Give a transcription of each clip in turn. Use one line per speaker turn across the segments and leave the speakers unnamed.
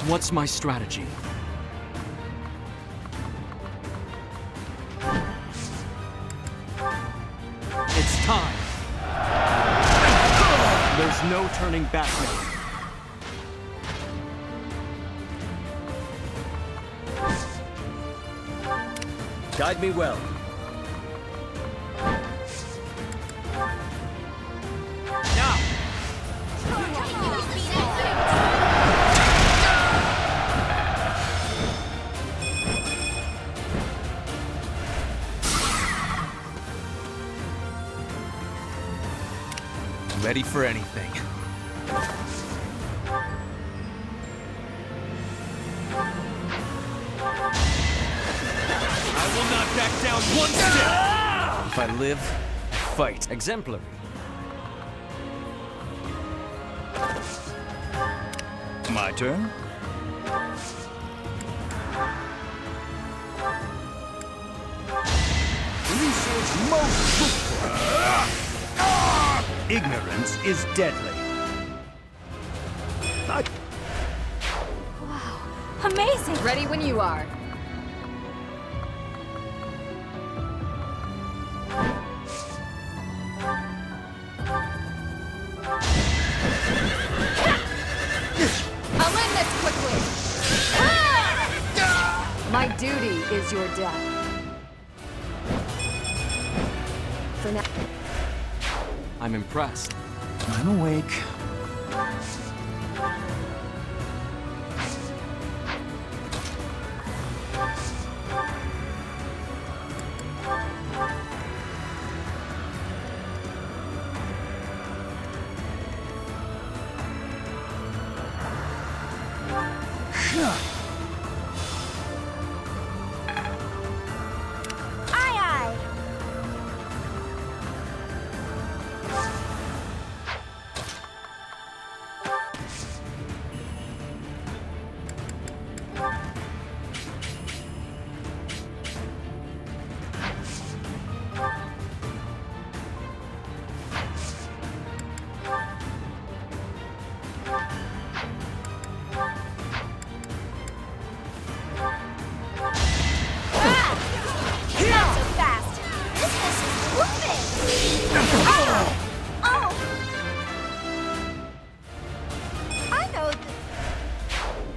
What's my strategy? It's time! There's no turning back now.
Guide me well.
Now!
Ready for anything.
I will not back down one step!
If I live, I fight.
Exemplary.
My turn?
Research most fruitful. Ignorance is deadly.
Wow, amazing!
Ready when you are. I'll end this quickly. My duty is your death. For now.
I'm impressed.
I'm awake.
Aye, aye. Not so fast. This is moving. Oh. I know.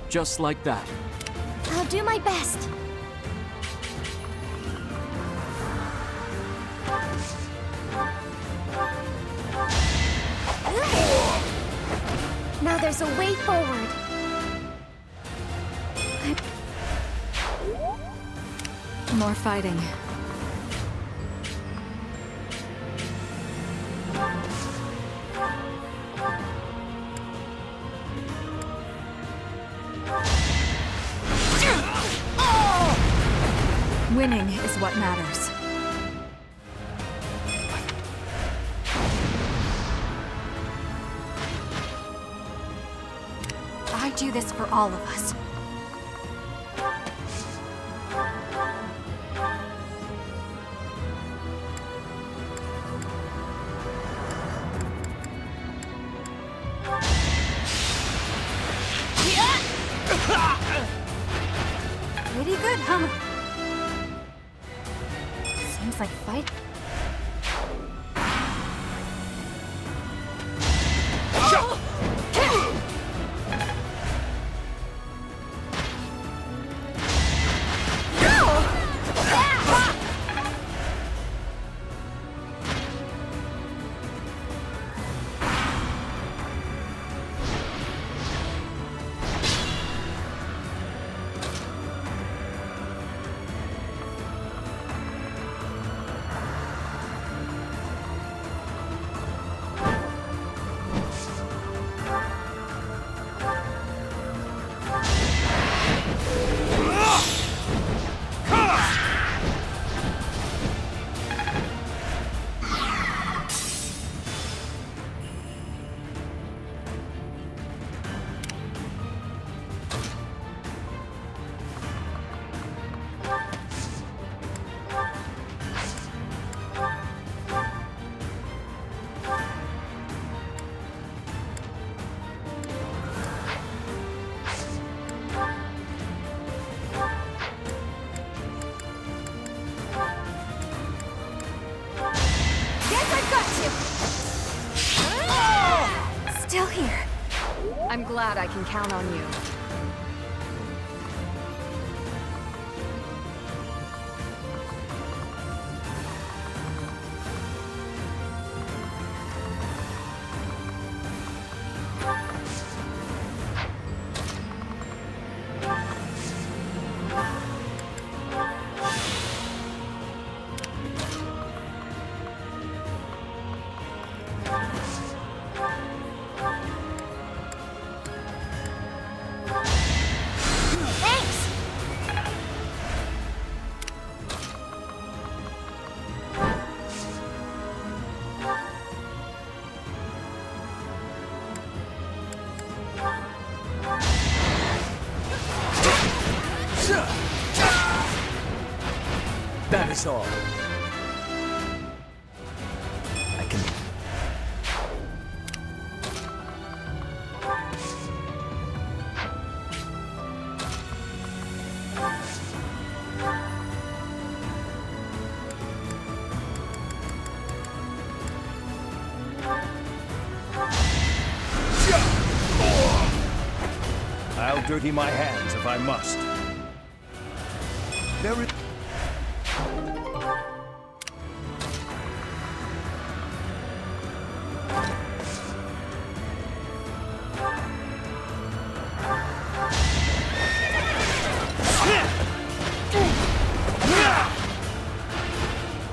Just like that.
I'll do my best. Now there's a way forward.
More fighting. Winning is what matters.
I do this for all of us. Pretty good, huh? Seems like fight.
here. I'm glad I can count on you.
That is all. I can...
I'll dirty my hands if I must. There is...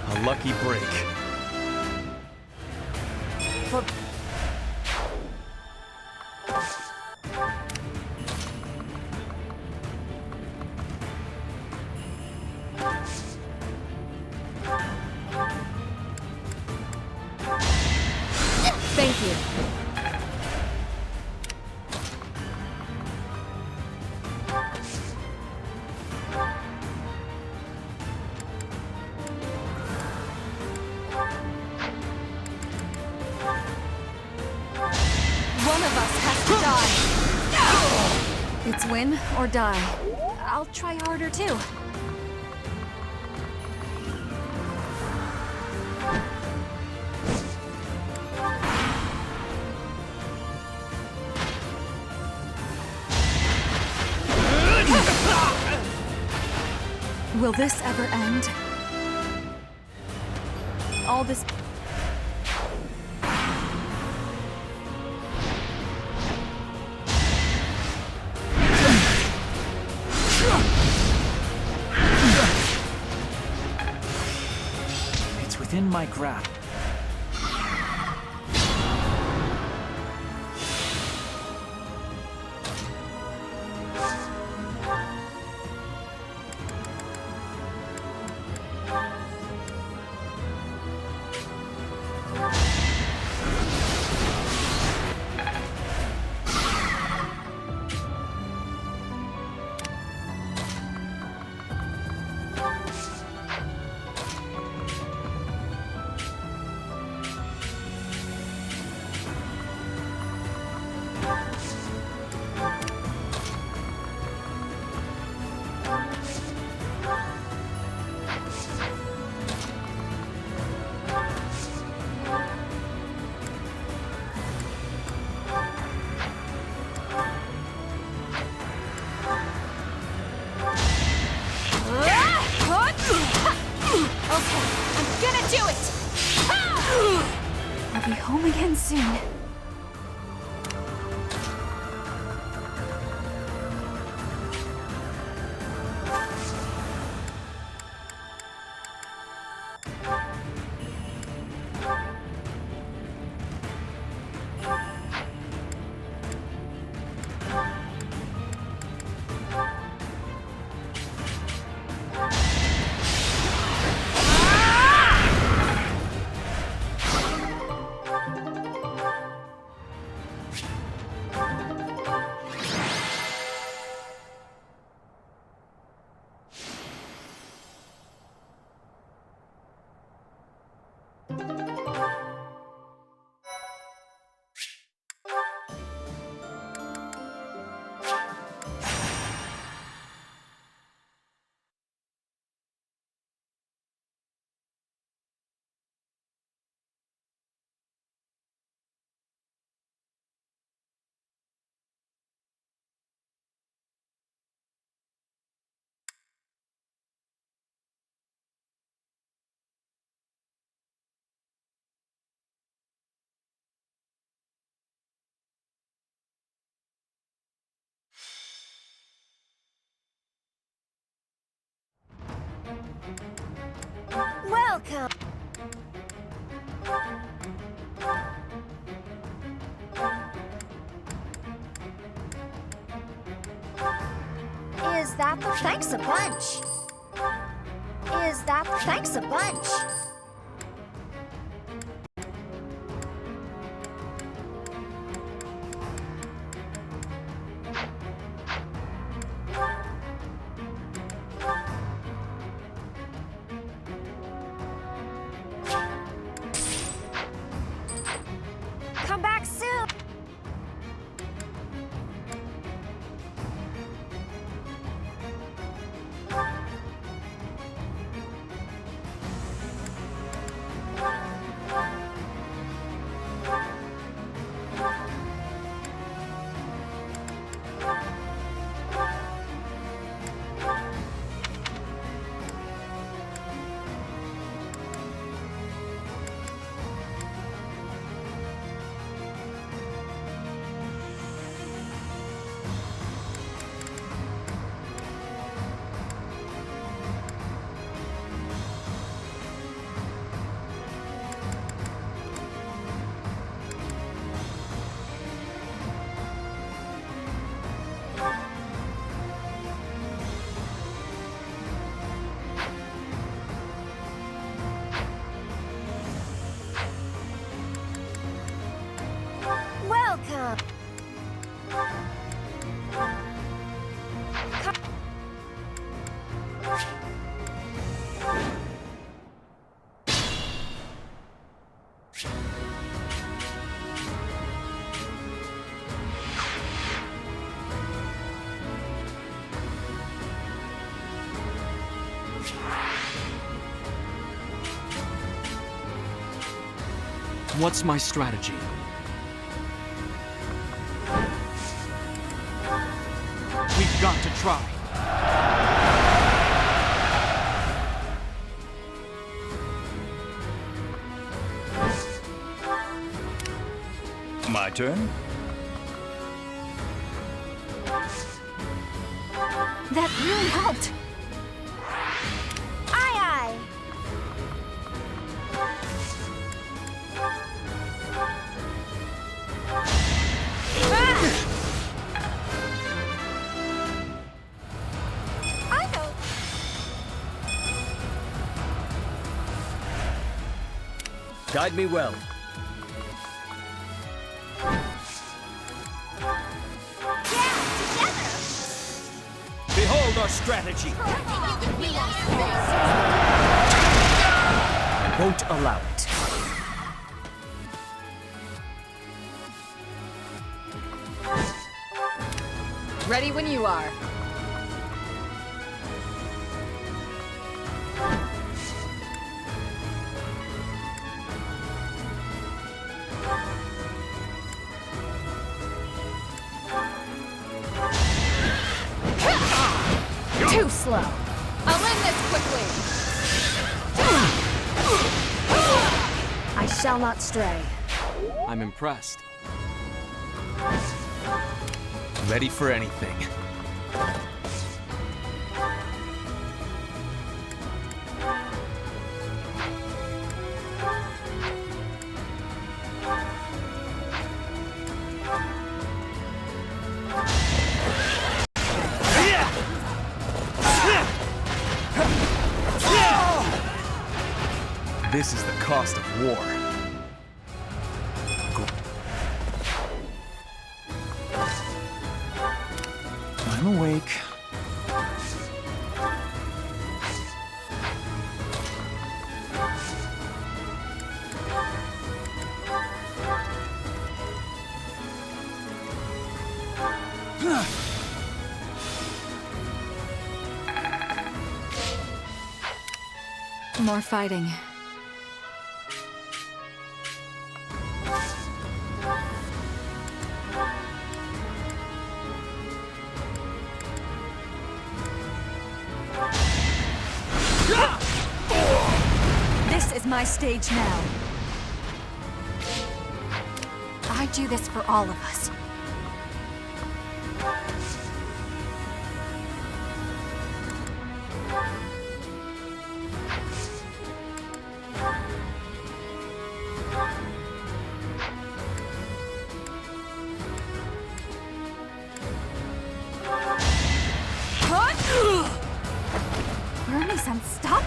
A lucky break.
Thank you. One of us has to die. It's win or die. I'll try harder too. Will this ever end? All this...
It's within my grasp. I'll be home again soon.
Welcome. Is that the thanks a bunch? Is that the thanks a bunch? Come back soon. Welcome.
What's my strategy? We've got to try.
My turn?
That really helped.
Aye, aye. I know.
Guide me well.
Yeah, together.
Behold our strategy.
I won't allow it.
Ready when you are. Too slow. I'll end this quickly. I shall not stray.
I'm impressed.
Ready for anything. This is the cost of war. I'm awake.
More fighting. This is my stage now. I do this for all of us.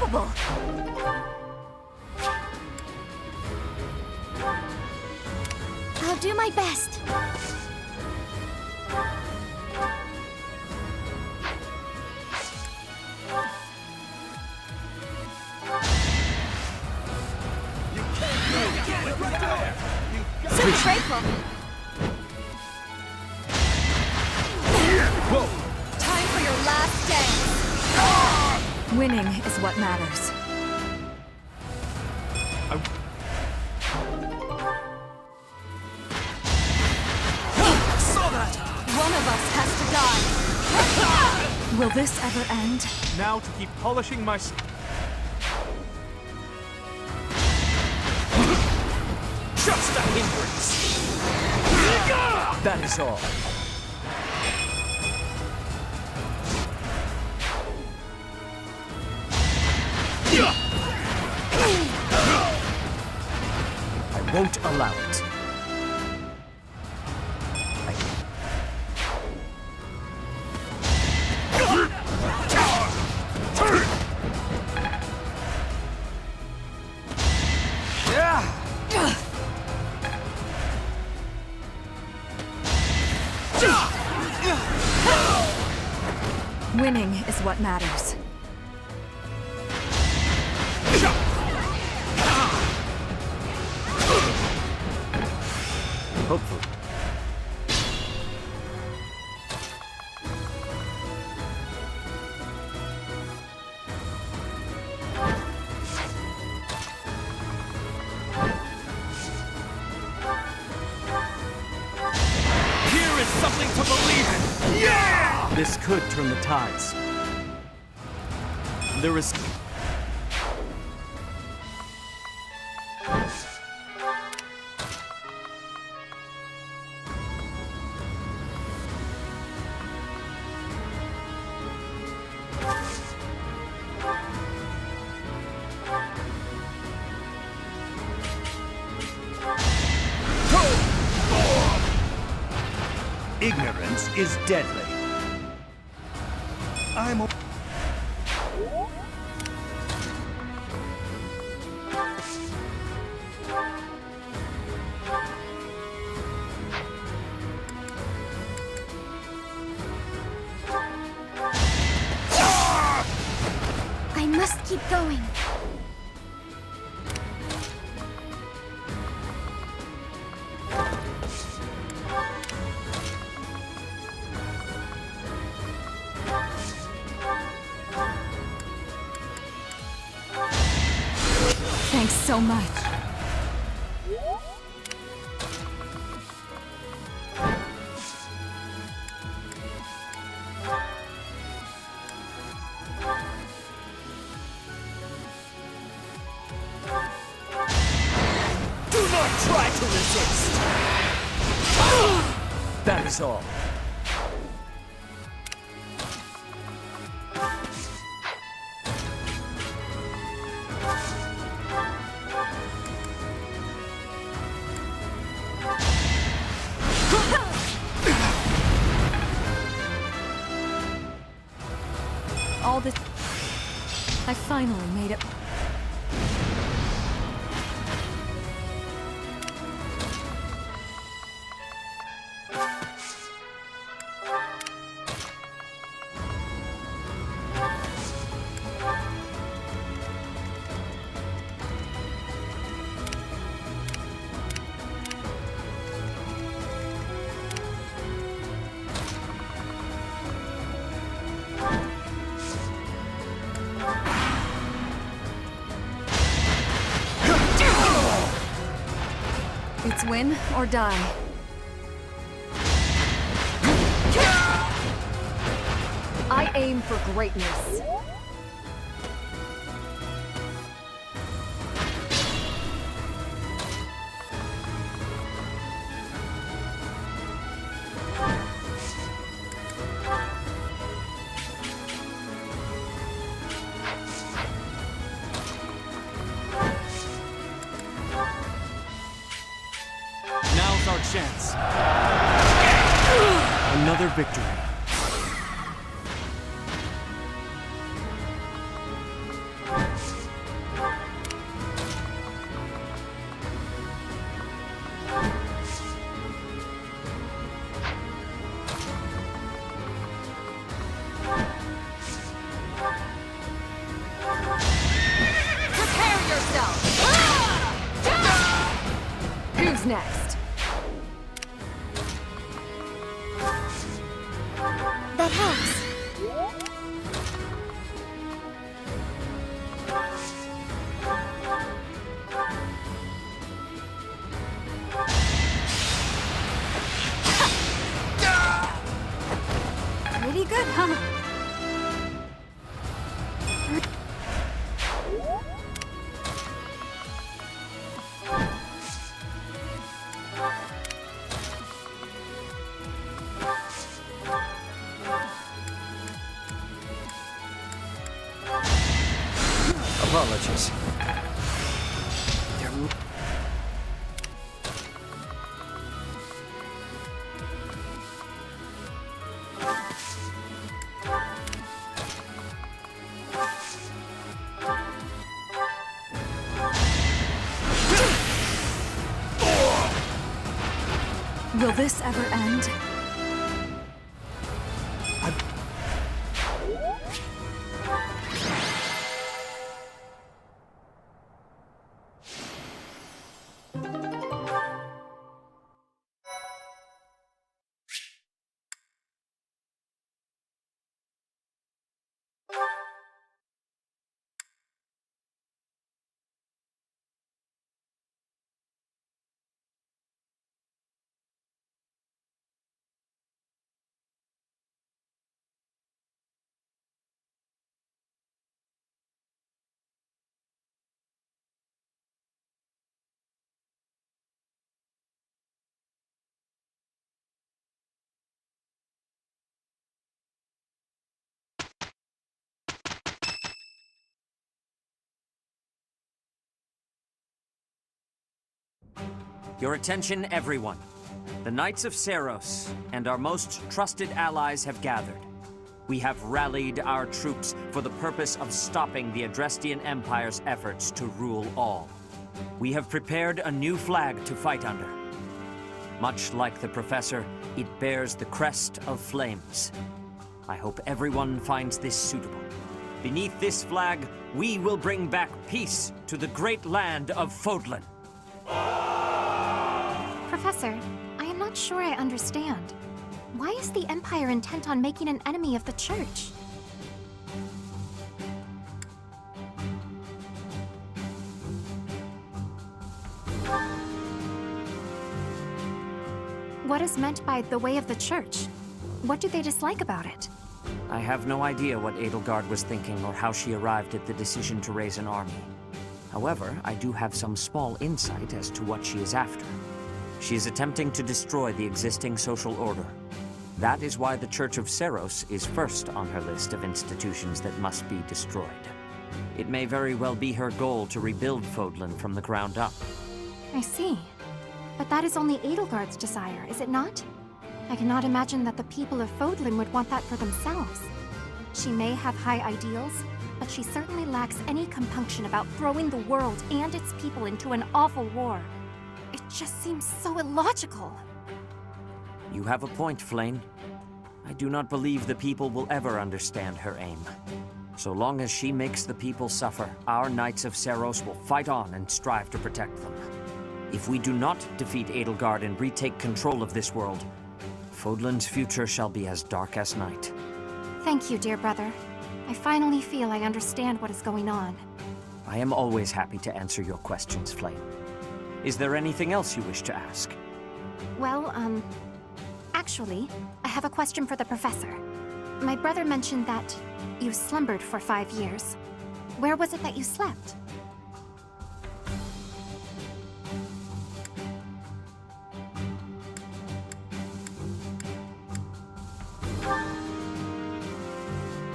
unstoppable!
I'll do my best. So grateful. Time for your last dance.
Winning is what matters. One of us has to die. Will this ever end?
Now to keep polishing my... Just a hindrance!
That is all. I won't allow it.
Winning is what matters.
Hopefully.
Here is something to believe in! Yeah!
This could turn the tides. There is...
Ignorance is deadly. I'm...
I must keep going.
Thanks so much.
Do not try to resist!
That is all.
All this... I finally made it. It's win or die. I aim for greatness.
Now's our chance. Another victory.
Who's next?
That helps.
Pretty good, huh?
Apologies.
Will this ever end?
Your attention, everyone. The Knights of Seiros and our most trusted allies have gathered. We have rallied our troops for the purpose of stopping the Adrestian Empire's efforts to rule all. We have prepared a new flag to fight under. Much like the Professor, it bears the crest of flames. I hope everyone finds this suitable. Beneath this flag, we will bring back peace to the great land of Fodlan.
Professor, I am not sure I understand. Why is the Empire intent on making an enemy of the Church? What is meant by the way of the Church? What do they dislike about it?
I have no idea what Edelgard was thinking or how she arrived at the decision to raise an army. However, I do have some small insight as to what she is after. She is attempting to destroy the existing social order. That is why the Church of Seiros is first on her list of institutions that must be destroyed. It may very well be her goal to rebuild Fodlan from the ground up.
I see. But that is only Edelgard's desire, is it not? I cannot imagine that the people of Fodlan would want that for themselves. She may have high ideals, but she certainly lacks any compunction about throwing the world and its people into an awful war. It just seems so illogical.
You have a point, Flane. I do not believe the people will ever understand her aim. So long as she makes the people suffer, our Knights of Seiros will fight on and strive to protect them. If we do not defeat Edelgard and retake control of this world, Fodlan's future shall be as dark as night.
Thank you, dear brother. I finally feel I understand what is going on.
I am always happy to answer your questions, Flame. Is there anything else you wish to ask?
Well, actually, I have a question for the Professor. My brother mentioned that you slumbered for 5 years. Where was it that you slept?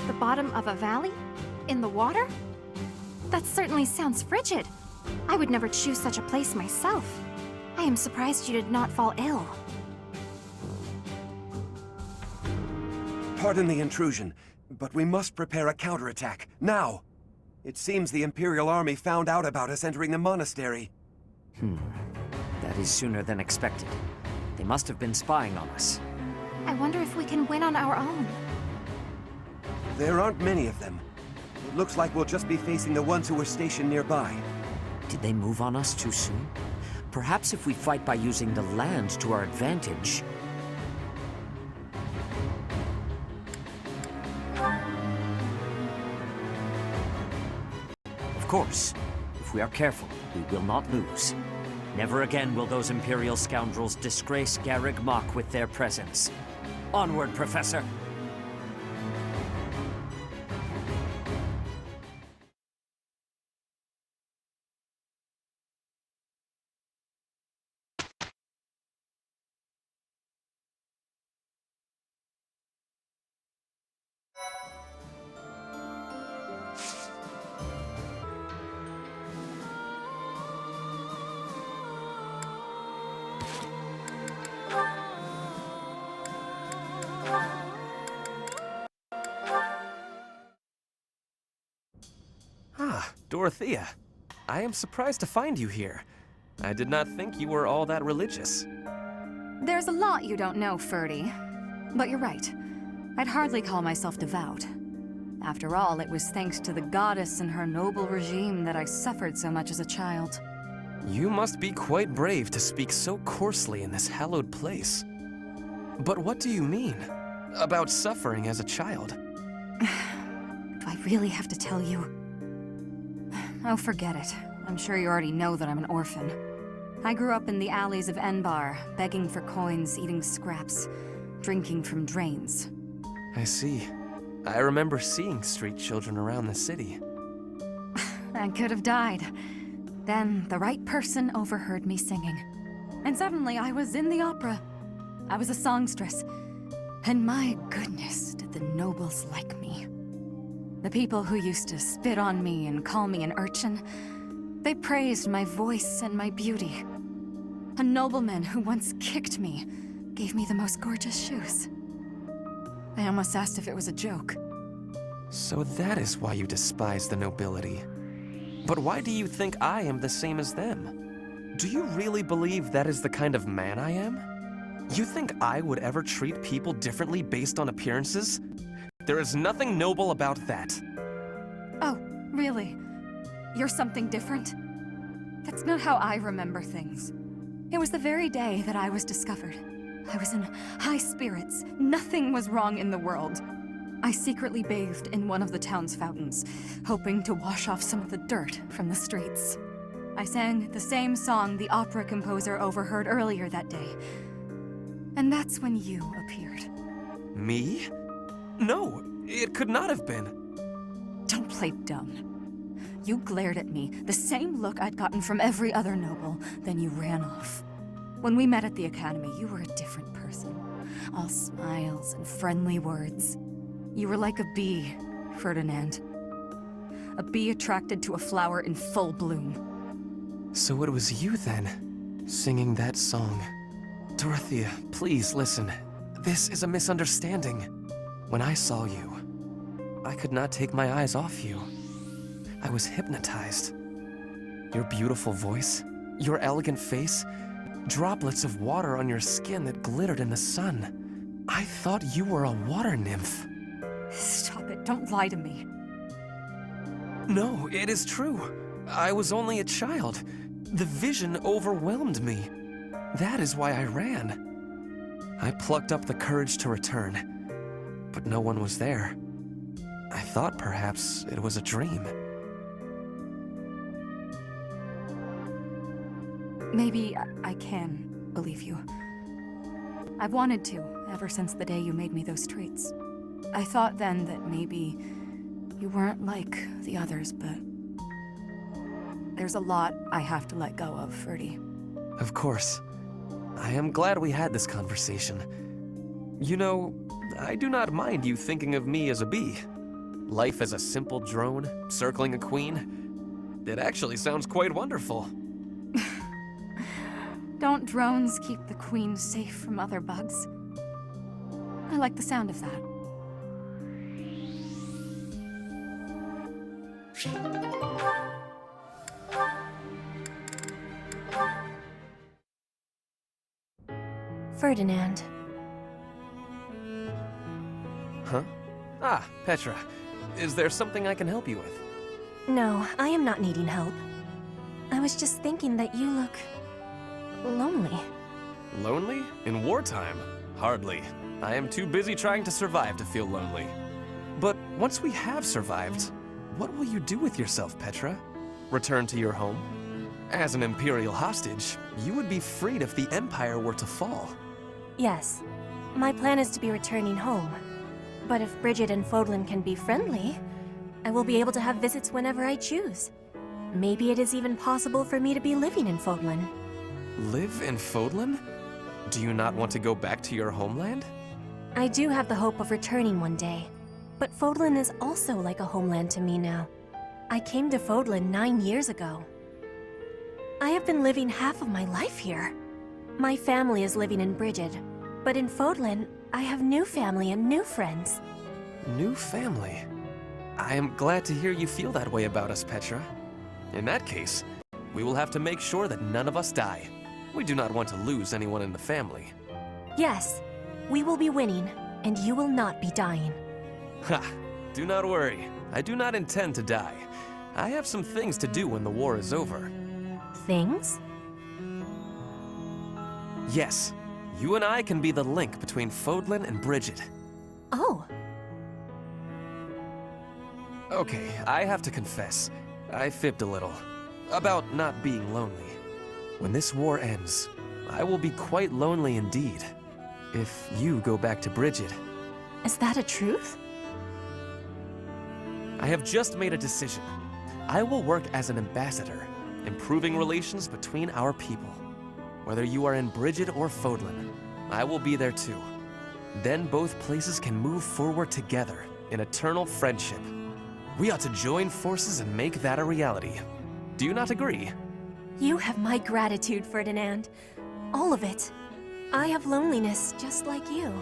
The bottom of a valley? In the water? That certainly sounds frigid. I would never choose such a place myself. I am surprised you did not fall ill.
Pardon the intrusion, but we must prepare a counterattack, now! It seems the Imperial Army found out about us entering the monastery.
That is sooner than expected. They must have been spying on us.
I wonder if we can win on our own.
There aren't many of them. It looks like we'll just be facing the ones who were stationed nearby.
Did they move on us too soon? Perhaps if we fight by using the land to our advantage... Of course, if we are careful, we will not lose. Never again will those Imperial scoundrels disgrace Garreg Mach with their presence. Onward, Professor!
Dorothea, I am surprised to find you here. I did not think you were all that religious.
There's a lot you don't know, Ferdy. But you're right. I'd hardly call myself devout. After all, it was thanks to the goddess and her noble regime that I suffered so much as a child.
You must be quite brave to speak so coarsely in this hallowed place. But what do you mean about suffering as a child?
Do I really have to tell you? Oh, forget it. I'm sure you already know that I'm an orphan. I grew up in the alleys of Enbar, begging for coins, eating scraps, drinking from drains.
I see. I remember seeing street children around the city.
I could have died. Then the right person overheard me singing. And suddenly I was in the opera. I was a songstress. And my goodness, did the nobles like me. The people who used to spit on me and call me an urchin, they praised my voice and my beauty. A nobleman who once kicked me gave me the most gorgeous shoes. I almost asked if it was a joke.
So that is why you despise the nobility. But why do you think I am the same as them? Do you really believe that is the kind of man I am? You think I would ever treat people differently based on appearances? There is nothing noble about that.
Oh, really? You're something different? That's not how I remember things. It was the very day that I was discovered. I was in high spirits. Nothing was wrong in the world. I secretly bathed in one of the town's fountains, hoping to wash off some of the dirt from the streets. I sang the same song the opera composer overheard earlier that day. And that's when you appeared.
Me? No, it could not have been.
Don't play dumb. You glared at me, the same look I'd gotten from every other noble, then you ran off. When we met at the academy, you were a different person. All smiles and friendly words. You were like a bee, Ferdinand. A bee attracted to a flower in full bloom.
So it was you then, singing that song. Dorothea, please listen. This is a misunderstanding. When I saw you, I could not take my eyes off you. I was hypnotized. Your beautiful voice, your elegant face, droplets of water on your skin that glittered in the sun. I thought you were a water nymph.
Stop it, don't lie to me.
No, it is true. I was only a child. The vision overwhelmed me. That is why I ran. I plucked up the courage to return, but no one was there. I thought perhaps it was a dream.
Maybe I can believe you. I've wanted to, ever since the day you made me those traits. I thought then that maybe you weren't like the others, but there's a lot I have to let go of, Ferdy.
Of course. I am glad we had this conversation. You know, I do not mind you thinking of me as a bee. Life as a simple drone, circling a queen. It actually sounds quite wonderful.
Don't drones keep the queen safe from other bugs? I like the sound of that.
Ferdinand.
Huh? Ah, Petra. Is there something I can help you with?
No, I am not needing help. I was just thinking that you look
Lonely? In wartime? Hardly. I am too busy trying to survive to feel lonely. But once we have survived, what will you do with yourself, Petra? Return to your home? As an Imperial hostage, you would be freed if the Empire were to fall.
Yes. My plan is to be returning home. But if Bridget and Fodlan can be friendly, I will be able to have visits whenever I choose. Maybe it is even possible for me to be living in Fodlan.
Live in Fodlan? Do you not want to go back to your homeland?
I do have the hope of returning one day. But Fodlan is also like a homeland to me now. I came to Fodlan 9 years ago. I have been living half of my life here. My family is living in Bridget, but in Fodlan, I have new family and new friends.
New family? I am glad to hear you feel that way about us, Petra. In that case, we will have to make sure that none of us die. We do not want to lose anyone in the family.
Yes, we will be winning, and you will not be dying.
Ha! Do not worry. I do not intend to die. I have some things to do when the war is over.
Things?
Yes. You and I can be the link between Fodlan and Bridget.
Oh.
Okay, I have to confess. I fibbed a little. About not being lonely. When this war ends, I will be quite lonely indeed. If you go back to Bridget.
Is that a truth?
I have just made a decision. I will work as an ambassador, improving relations between our people. Whether you are in Bridget or Fodlan, I will be there too. Then both places can move forward together in eternal friendship. We ought to join forces and make that a reality. Do you not agree?
You have my gratitude, Ferdinand. All of it. I have loneliness just like you.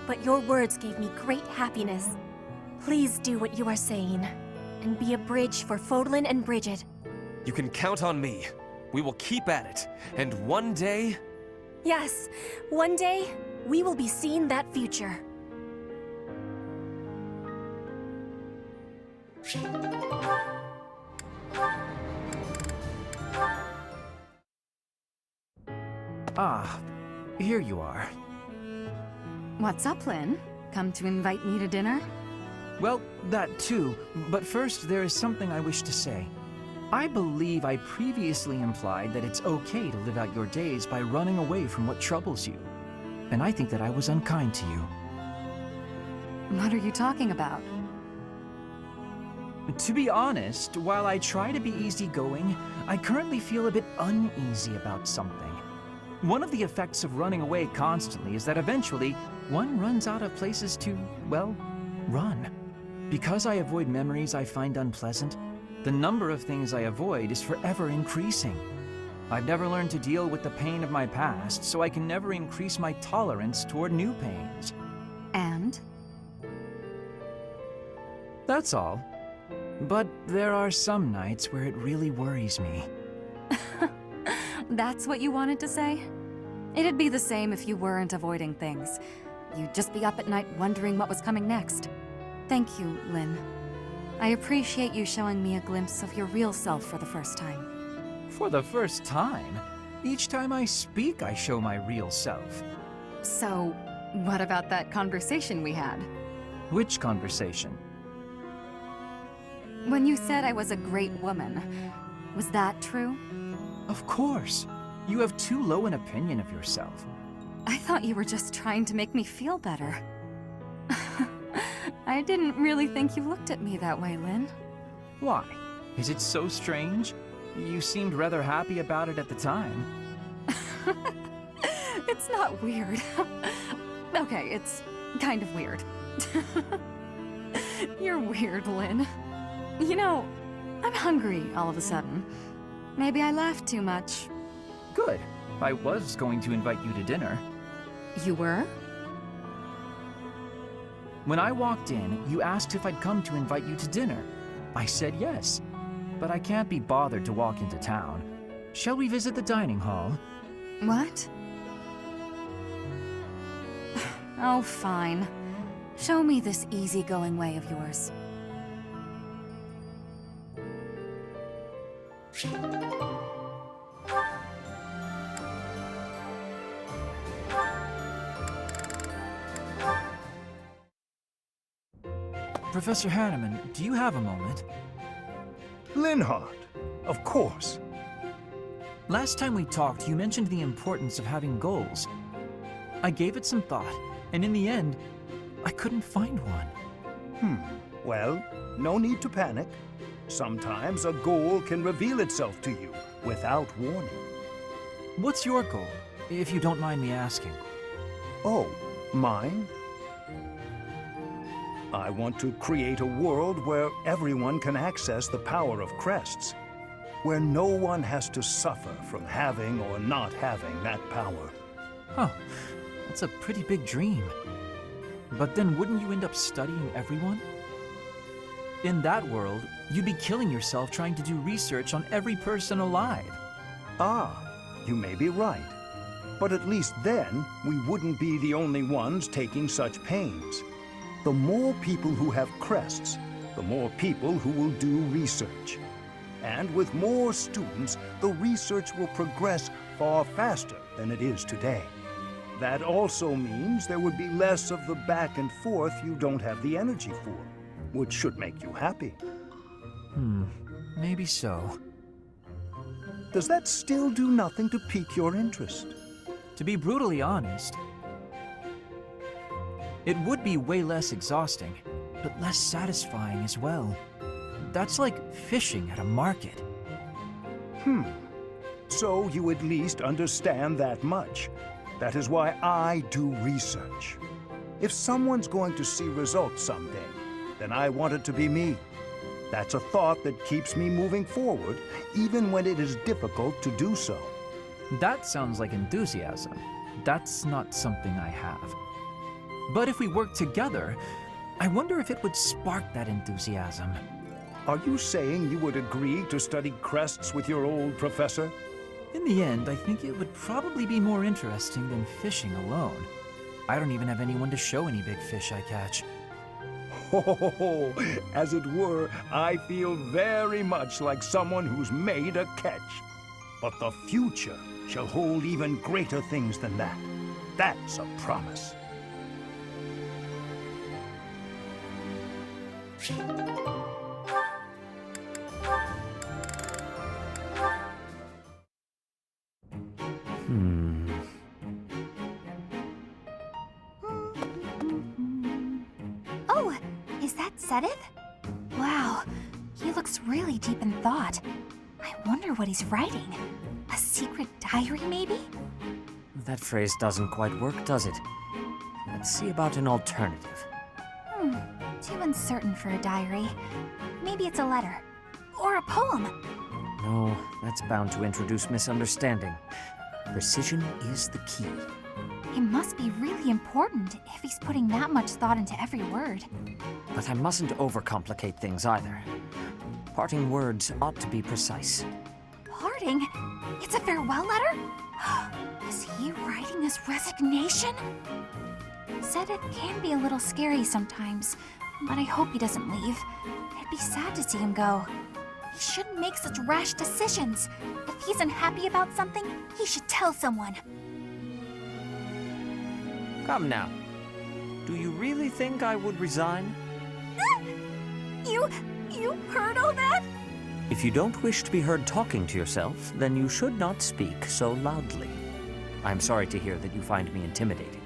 But your words gave me great happiness. Please do what you are saying, and be a bridge for Fodlan and Bridget.
You can count on me. We will keep at it, and one day...
Yes, one day, we will be seeing that future.
Ah, here you are.
What's up, Lynn? Come to invite me to dinner?
Well, that too, but first there is something I wish to say. I believe I previously implied that it's okay to live out your days by running away from what troubles you. And I think that I was unkind to you.
What are you talking about?
To be honest, while I try to be easygoing, I currently feel a bit uneasy about something. One of the effects of running away constantly is that eventually one runs out of places to, well, run. Because I avoid memories I find unpleasant, the number of things I avoid is forever increasing. I've never learned to deal with the pain of my past, so I can never increase my tolerance toward new pains.
And?
That's all. But there are some nights where it really worries me.
That's what you wanted to say? It'd be the same if you weren't avoiding things. You'd just be up at night wondering what was coming next. Thank you, Lynn. I appreciate you showing me a glimpse of your real self for the first time.
For the first time? Each time I speak, I show my real self.
So, what about that conversation we had?
Which conversation?
When you said I was a great woman, was that true?
Of course. You have too low an opinion of yourself.
I thought you were just trying to make me feel better. I didn't really think you looked at me that way, Lynn.
Why? Is it so strange? You seemed rather happy about it at the time.
It's not weird. Okay, it's kind of weird. You're weird, Lynn. You know, I'm hungry all of a sudden. Maybe I laughed too much.
Good. I was going to invite you to dinner.
You were?
When I walked in, you asked if I'd come to invite you to dinner. I said yes, but I can't be bothered to walk into town. Shall we visit the dining hall?
What? Oh, fine. Show me this easygoing way of yours.
Professor Hanneman, do you have a moment?
Linhardt, of course.
Last time we talked, you mentioned the importance of having goals. I gave it some thought, and in the end, I couldn't find one.
Well, no need to panic. Sometimes a goal can reveal itself to you without warning.
What's your goal, if you don't mind me asking?
Oh, mine? I want to create a world where everyone can access the power of crests, where no one has to suffer from having or not having that power.
Huh, that's a pretty big dream. But then wouldn't you end up studying everyone? In that world, you'd be killing yourself trying to do research on every person alive.
Ah, you may be right. But at least then, we wouldn't be the only ones taking such pains. The more people who have crests, the more people who will do research. And with more students, the research will progress far faster than it is today. That also means there would be less of the back and forth you don't have the energy for, which should make you happy.
Maybe so.
Does that still do nothing to pique your interest?
To be brutally honest, it would be way less exhausting, but less satisfying as well. That's like fishing at a market.
So you at least understand that much. That is why I do research. If someone's going to see results someday, then I want it to be me. That's a thought that keeps me moving forward, even when it is difficult to do so.
That sounds like enthusiasm. That's not something I have. But if we work together, I wonder if it would spark that enthusiasm.
Are you saying you would agree to study crests with your old professor?
In the end, I think it would probably be more interesting than fishing alone. I don't even have anyone to show any big fish I catch.
Oh, as it were, I feel very much like someone who's made a catch. But the future shall hold even greater things than that. That's a promise.
Oh, is that Seteth? Wow, he looks really deep in thought. I wonder what he's writing. A secret diary, maybe?
That phrase doesn't quite work, does it? Let's see about an alternative.
Too uncertain for a diary. Maybe it's a letter. Or a poem.
No, that's bound to introduce misunderstanding. Precision is the key.
It must be really important if he's putting that much thought into every word.
But I mustn't overcomplicate things either. Parting words ought to be precise.
Parting? It's a farewell letter? Is he writing his resignation? Seteth can be a little scary sometimes, but I hope he doesn't leave. It'd be sad to see him go. He shouldn't make such rash decisions. If he's unhappy about something, he should tell someone.
Come now. Do you really think I would resign?
You heard all that?
If you don't wish to be heard talking to yourself, then you should not speak so loudly. I'm sorry to hear that you find me intimidating.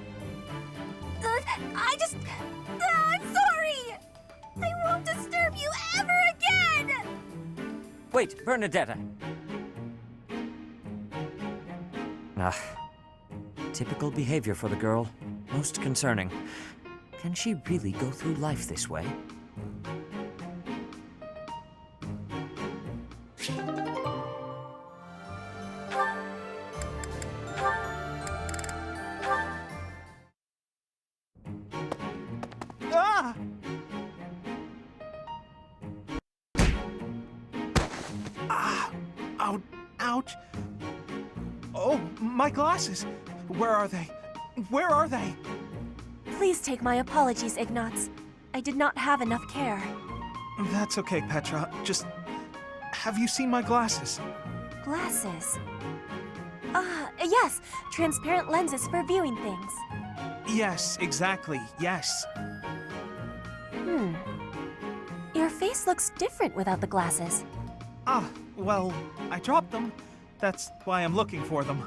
I'm sorry! I won't disturb you ever again!
Wait, Bernadetta! Typical behavior for the girl. Most concerning. Can she really go through life this way?
Ouch. Oh, my glasses. Where are they? Where are they?
Please take my apologies, Ignatz. I did not have enough care.
That's okay, Petra. Just... have you seen my glasses?
Glasses? Yes. Transparent lenses for viewing things.
Yes, exactly. Yes.
Your face looks different without the glasses.
Ah, well, I dropped them. That's why I'm looking for them.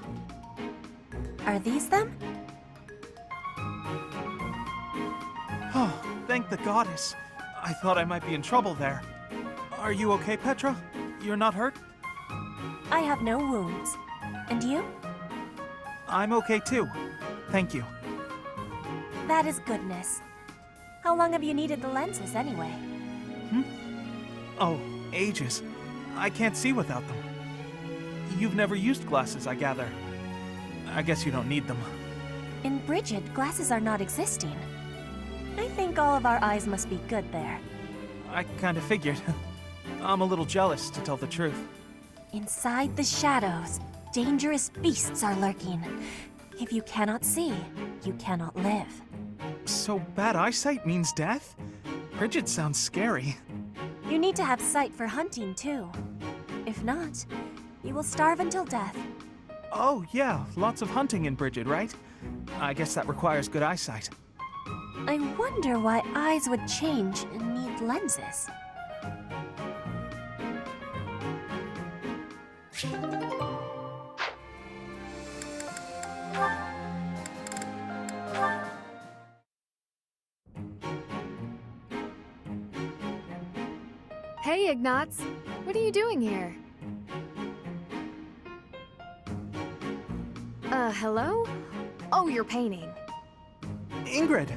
Are these them?
Oh, thank the goddess. I thought I might be in trouble there. Are you okay, Petra? You're not hurt?
I have no wounds. And you?
I'm okay too. Thank you.
That is goodness. How long have you needed the lenses anyway?
Oh, ages. I can't see without them. You've never used glasses, I gather. I guess you don't need them.
In Brigid, glasses are not existing. I think all of our eyes must be good there.
I kinda figured. I'm a little jealous, to tell the truth.
Inside the shadows, dangerous beasts are lurking. If you cannot see, you cannot live.
So bad eyesight means death? Brigid sounds scary.
You need to have sight for hunting, too. If not, you will starve until death.
Oh, yeah, lots of hunting in Brigid, right? I guess that requires good eyesight.
I wonder why eyes would change and need lenses.
Hey, Ignatz. What are you doing here? Hello? Oh, you're painting.
Ingrid,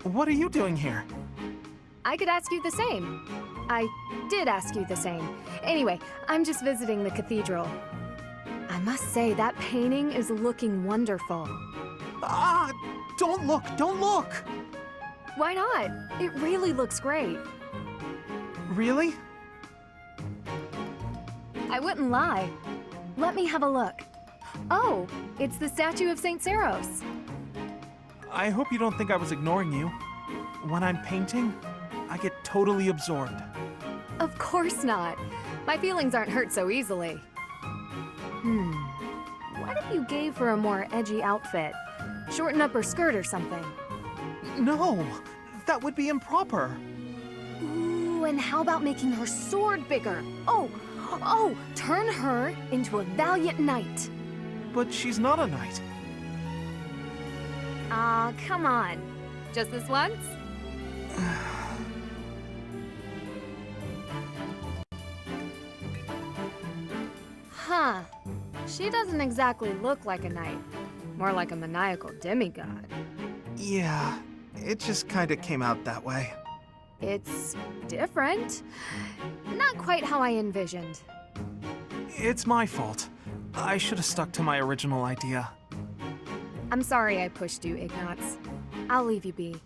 what are you doing here?
I could ask you the same. I did ask you the same. Anyway, I'm just visiting the cathedral. I must say, that painting is looking wonderful.
Ah! Don't look! Don't look!
Why not? It really looks great.
Really?
I wouldn't lie. Let me have a look. Oh, it's the statue of St. Saros.
I hope you don't think I was ignoring you. When I'm painting, I get totally absorbed.
Of course not. My feelings aren't hurt so easily. What if you gave her a more edgy outfit? Shorten up her skirt or something.
No! That would be improper!
Ooh, and how about making her sword bigger? Oh, turn her into a valiant knight.
But she's not a knight.
Aw, come on. Just this once? Huh. She doesn't exactly look like a knight. More like a maniacal demigod.
Yeah, it just kinda came out that way.
It's different. Not quite how I envisioned.
It's my fault. I should have stuck to my original idea.
I'm sorry I pushed you, Ignatz. I'll leave you be.